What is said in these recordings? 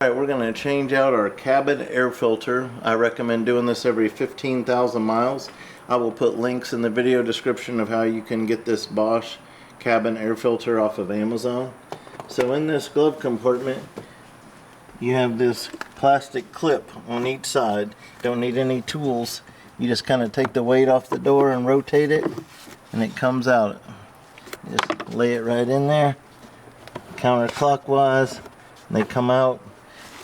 Alright, we're going to change out our cabin air filter. I recommend doing this every 15,000 miles. I will put links in the video description of how you can get this Bosch cabin air filter off of Amazon. So in this glove compartment, you have this plastic clip on each side. Don't need any tools. You just kind of take the weight off the door and rotate it, and it comes out. Just lay it right in there, counterclockwise, and they come out.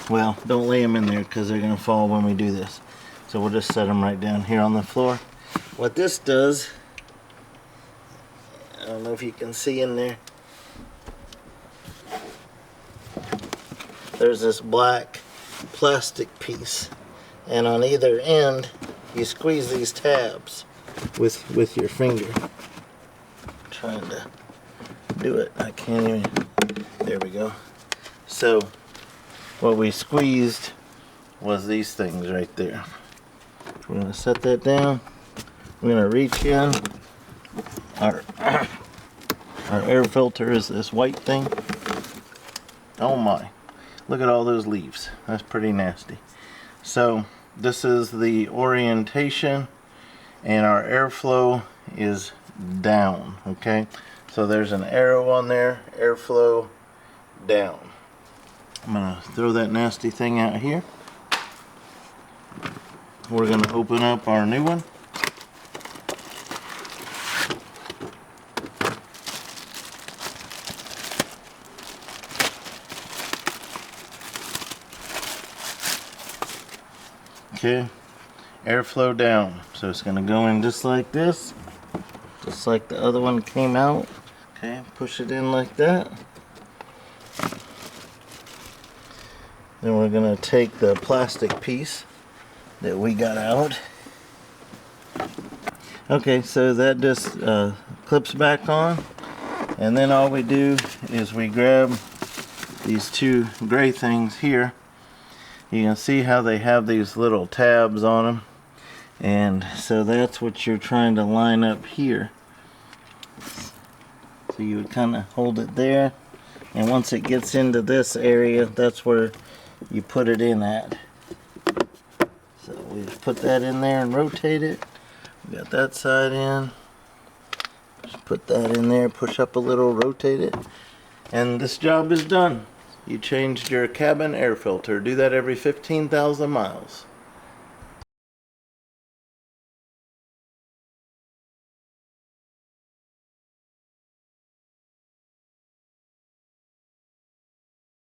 Well, don't lay them in there because they're going to fall when we do this. So we'll just set them right down here on the floor. What this does, I don't know if you can see in there, there's this black plastic piece, and on either end you squeeze these tabs with your finger. I'm trying to do it, I can't even. There we go. So what we squeezed was these things right there. We're going to set that down. We're going to reach in. Our air filter is this white thing. Oh my, look at all those leaves. That's pretty nasty. So this is the orientation, and our airflow is down. Okay, so there's an arrow on there, airflow down. I'm gonna throw that nasty thing out here. We're gonna open up our new one. Okay, airflow down. So it's gonna go in just like this, just like the other one came out. Okay, push it in like that. Then we're going to take the plastic piece that we got out. Okay, so that just clips back on, and then all we do is we grab these two gray things here. You can see how they have these little tabs on them, and so that's what you're trying to line up here. So you would kind of hold it there, and once it gets into this area, that's where you put it in at. So we just put that in there and rotate it. We got that side in. Just put that in there, push up a little, rotate it, and this job is done. You changed your cabin air filter. Do that every 15,000 miles.